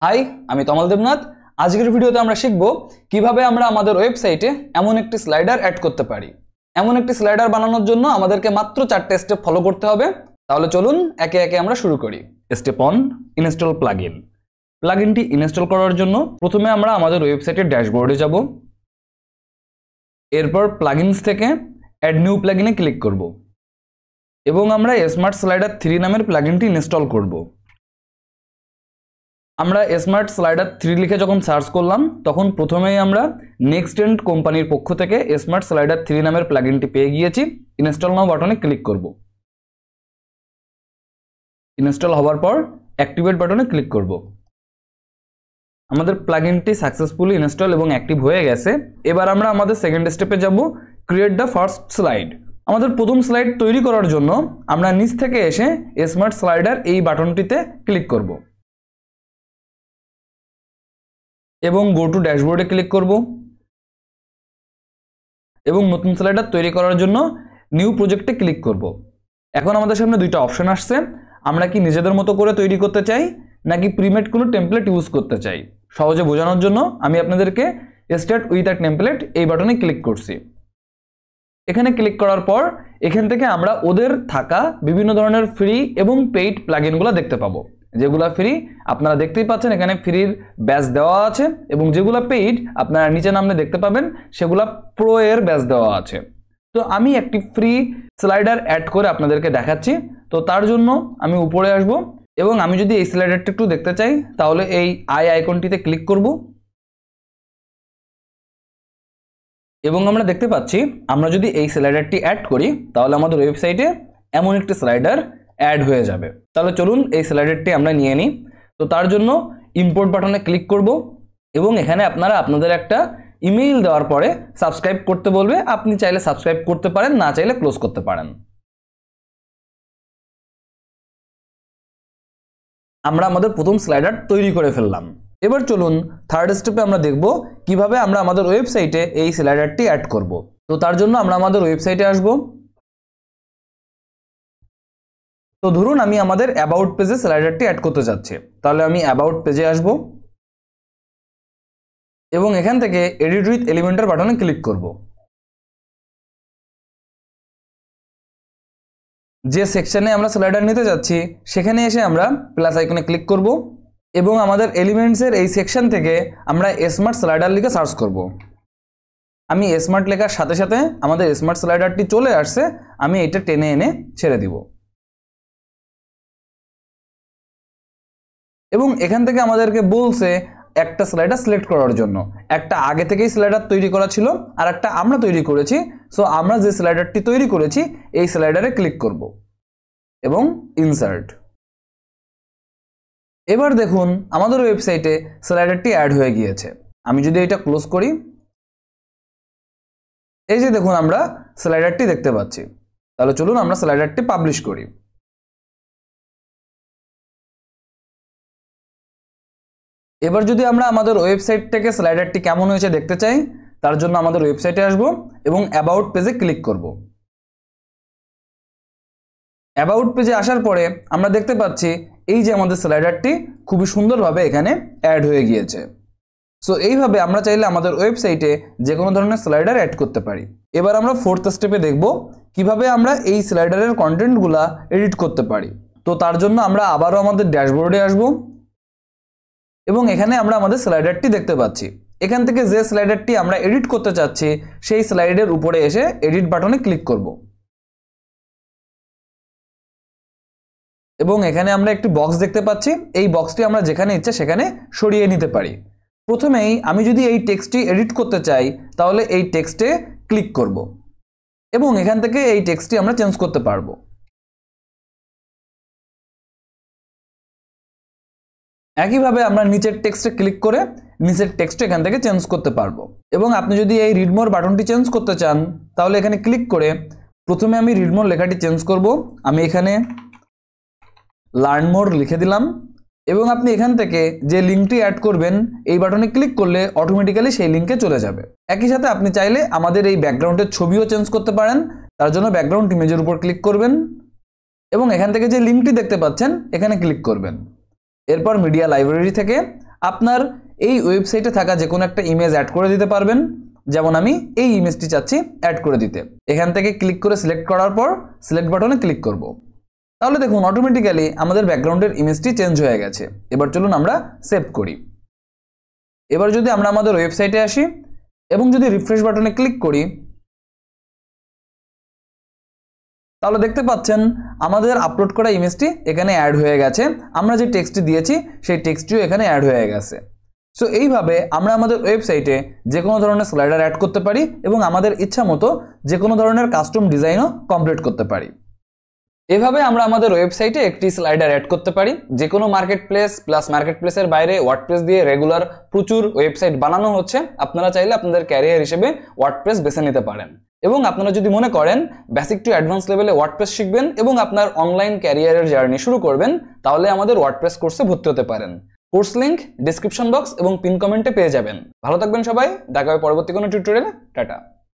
High, আমি তমাল দেবনাথ। আজকের ভিডিওতে আমরা শিখব কিভাবে আমরা আমাদের ওয়েবসাইটে এমন একটি স্লাইডার অ্যাড করতে পারি। এমন একটি স্লাইডার বানানোর জন্য আমাদেরকে মাত্র 4টে স্টেপ ফলো করতে হবে। তাহলে চলুন একে একে আমরা শুরু করি। Step 1, install plugin. প্লাগইনটি ইনস্টল করার জন্য প্রথমে আমরা আমাদের ওয়েবসাইটের ড্যাশবোর্ডে যাব। এরপর প্লাগইনস থেকে অ্যাড নিউ প্লাগইনে ক্লিক করব এবং আমরা স্মার্ট স্লাইডার 3 নামের প্লাগইনটি ইনস্টল করব। আমরা স্মার্ট স্লাইডার 3 লিখে যখন সার্চ করলাম তখন প্রথমেই আমরা নেক্সটেন্ড কোম্পানির পক্ষ থেকে স্মার্ট স্লাইডার 3 নামের প্লাগইনটি পেয়ে গিয়েছি। ইনস্টল নাও বাটনে ক্লিক করব। ইনস্টল হওয়ার পর অ্যাক্টিভেট বাটনে ক্লিক করব। আমাদের প্লাগইনটি সাকসেসফুলি ইনস্টল এবং অ্যাক্টিভ হয়ে গেছে। এবার আমরা আমাদের সেকেন্ড স্টেপে যাব, ক্রিয়েট দ্য ফার্স্ট স্লাইড। আমাদের প্রথম স্লাইড তৈরি করার জন্য আমরা নিচ থেকে এসে স্মার্ট স্লাইডার এই বাটনটিতে ক্লিক করব এবং গো টু ড্যাশবোর্ডে ক্লিক করব এবং নতুন স্লাইডার তৈরি করার জন্য নিউ প্রজেক্টে ক্লিক করব। এখন আমাদের সামনে দুইটা অপশন আসছে, আমরা কি নিজেদের মতো করে তৈরি করতে চাই নাকি প্রিমেড কোনো টেমপ্লেট ইউজ করতে চাই। সহজে বোঝানোর জন্য আমি আপনাদেরকে স্টার্ট উইথ আ টেমপ্লেট এই বাটনে ক্লিক করছি। এখানে ক্লিক করার পর এখান থেকে আমরা ওদের থাকা বিভিন্ন ধরনের ফ্রি এবং পেইড প্লাগইনগুলো দেখতে পাবো। যেগুলা ফ্রি আপনারা দেখতেই পাচ্ছেন, এখানে ফ্রির ব্যাচ দেওয়া আছে, এবং যেগুলা পেইড আপনারা নিচে নামলে দেখতে পাবেন সেগুলা প্রো এর ব্যাচ দেওয়া আছে। তো আমি একটি ফ্রি স্লাইডার অ্যাড করে আপনাদেরকে দেখাচ্ছি। তো তার জন্য আমি উপরে আসব এবং আমি যদি এই স্লাইডারটা একটু দেখতে চাই তাহলে এই আই আইকনটিতে ক্লিক করব এবং আমরা দেখতে পাচ্ছি আমরা যদি এই স্লাইডারটি অ্যাড করি তাহলে আমাদের ওয়েবসাইটে এমন একটি স্লাইডার অ্যাড হয়ে যাবে। তাহলে চলুন এই স্লাইডারটি আমরা নিয়ে নিই। তো তার জন্য ইম্পোর্ট বাটনে ক্লিক করব এবং এখানে আপনারা আপনাদের একটা ইমেইল দেওয়ার পরে সাবস্ক্রাইব করতে বলবে। আপনি চাইলে সাবস্ক্রাইব করতে পারেন, না চাইলে ক্লোজ করতে পারেন। আমরা আমাদের প্রথম স্লাইডার তৈরি করে ফেললাম। এবার চলুন থার্ড স্টেপে আমরা দেখব কিভাবে আমরা আমাদের ওয়েবসাইটে এই স্লাইডারটি অ্যাড করব। তো তার জন্য আমরা আমাদের ওয়েবসাইটে আসব। তো ধরুন আমি আমাদের অ্যাবাউট পেজে স্লাইডারটি অ্যাড করতে যাচ্ছি। তাহলে আমি অ্যাবাউট পেজে আসব এবং এখান থেকে এডিট উইথ এলিমেন্টর বাটনে ক্লিক করব। যে সেকশনে আমরা স্লাইডার নিতে যাচ্ছি সেখানে এসে আমরা প্লাস আইকনে ক্লিক করব এবং আমাদের এলিমেন্টসের এই সেকশন থেকে আমরা স্মার্ট স্লাইডার লিখে সার্চ করব। আমি স্মার্ট লেখার সাথে সাথে আমাদের স্মার্ট স্লাইডারটি চলে আসছে, আমি এটা টেনে এনে ছেড়ে দিব এবং এখান থেকে আমাদেরকে বলছে একটা স্লাইডার সিলেক্ট করার জন্য। একটা আগে থেকেই স্লাইডার তৈরি করা ছিল আর একটা আমরা তৈরি করেছি। সো আমরা যে স্লাইডারটি তৈরি করেছি এই স্লাইডারে ক্লিক করব এবং ইনসার্ট। এবার দেখুন আমাদের ওয়েবসাইটে স্লাইডারটি অ্যাড হয়ে গিয়েছে। আমি যদি এটা ক্লোজ করি, এই যে দেখুন আমরা স্লাইডারটি দেখতে পাচ্ছি। তাহলে চলুন আমরা স্লাইডারটি পাবলিশ করি। এবার যদি আমরা আমাদের ওয়েবসাইট থেকে স্লাইডারটি কেমন হয়েছে দেখতে চাই, তার জন্য আমাদের ওয়েবসাইটে আসব এবং অ্যাবাউট পেজে ক্লিক করব। অ্যাবাউট পেজে আসার পরে আমরা দেখতে পাচ্ছি এই যে আমাদের স্লাইডারটি খুবই সুন্দরভাবে এখানে অ্যাড হয়ে গিয়েছে। সো এইভাবে আমরা চাইলে আমাদের ওয়েবসাইটে যে কোনো ধরনের স্লাইডার অ্যাড করতে পারি। এবার আমরা ফোর্থ স্টেপে দেখব কিভাবে আমরা এই স্লাইডারের কন্টেন্টগুলা এডিট করতে পারি। তো তার জন্য আমরা আবারও আমাদের ড্যাশবোর্ডে আসব এবং এখানে আমরা আমাদের স্লাইডারটি দেখতে পাচ্ছি। এখান থেকে যে স্লাইডারটি আমরা এডিট করতে চাচ্ছি সেই স্লাইডের উপরে এসে এডিট বাটনে ক্লিক করব এবং এখানে আমরা একটি বক্স দেখতে পাচ্ছি। এই বক্সটি আমরা যেখানে ইচ্ছে সেখানে সরিয়ে নিতে পারি। প্রথমেই আমি যদি এই টেক্সটটি এডিট করতে চাই তাহলে এই টেক্সটে ক্লিক করব এবং এখান থেকে এই টেক্সটটি আমরা চেঞ্জ করতে পারবো। একইভাবে আমরা নিচের টেক্সটে ক্লিক করে নিচের টেক্সট এখান থেকে চেঞ্জ করতে পারবো। এবং আপনি যদি এই রিড মোর বাটনটি চেঞ্জ করতে চান তাহলে এখানে ক্লিক করে প্রথমে আমি রিড মোর লেখাটি চেঞ্জ করব। আমি এখানে লার্ন মোর লিখে দিলাম এবং আপনি এখান থেকে যে লিঙ্কটি অ্যাড করবেন এই বাটনে ক্লিক করলে অটোমেটিক্যালি সেই লিঙ্কে চলে যাবে। একই সাথে আপনি চাইলে আমাদের এই ব্যাকগ্রাউন্ডের ছবিও চেঞ্জ করতে পারেন। তার জন্য ব্যাকগ্রাউন্ড ইমেজের উপর ক্লিক করবেন এবং এখান থেকে যে লিঙ্কটি দেখতে পাচ্ছেন এখানে ক্লিক করবেন। এরপর মিডিয়া লাইব্রেরি থেকে আপনার এই ওয়েবসাইটে থাকা যে কোনো একটা ইমেজ অ্যাড করে দিতে পারবেন। যেমন আমি এই ইমেজটি চাচ্ছি অ্যাড করে দিতে, এখান থেকে ক্লিক করে সিলেক্ট করার পর সিলেক্ট বাটনে ক্লিক করব। তাহলে দেখুন অটোমেটিক্যালি আমাদের ব্যাকগ্রাউন্ডের ইমেজটি চেঞ্জ হয়ে গেছে। এবার চলুন আমরা সেভ করি। এবার যদি আমরা আমাদের ওয়েবসাইটে আসি এবং যদি রিফ্রেশ বাটনে ক্লিক করি, তাহলে দেখতে পাচ্ছেন আমাদের আপলোড করা ইমেজটি এখানে অ্যাড হয়ে গেছে। আমরা যে টেক্সটটি দিয়েছি সেই টেক্সটটিও এখানে অ্যাড হয়ে গেছে। সো এইভাবে আমরা আমাদের ওয়েবসাইটে যে কোনো ধরনের স্লাইডার অ্যাড করতে পারি এবং আমাদের ইচ্ছা মতো যে কোনো ধরনের কাস্টম ডিজাইনও কমপ্লিট করতে পারি। এভাবে আমরা আমাদের ওয়েবসাইটে একটি স্লাইডার অ্যাড করতে পারি। যে কোনো মার্কেট প্লেস প্লাস মার্কেট প্লেসের বাইরে ওয়ার্ডপ্রেস দিয়ে রেগুলার প্রচুর ওয়েবসাইট বানানো হচ্ছে। আপনারা চাইলে আপনাদের ক্যারিয়ার হিসেবে ওয়ার্ডপ্রেস বেছে নিতে পারেন। এবং আপনারা যদি মনে করেন বেসিক টু অ্যাডভান্স লেভেলে ওয়ার্ডপ্রেস শিখবেন এবং আপনার অনলাইন ক্যারিয়ারের জার্নি শুরু করবেন, তাহলে আমাদের ওয়ার্ডপ্রেস কোর্সে ভর্তি হতে পারেন। কোর্স লিংক ডেসক্রিপশন বক্স এবং পিন কমেন্টে পেয়ে যাবেন। ভালো থাকবেন সবাই, দেখা হবে পরবর্তী কোনো টিউটোরিয়ালে। টাটা।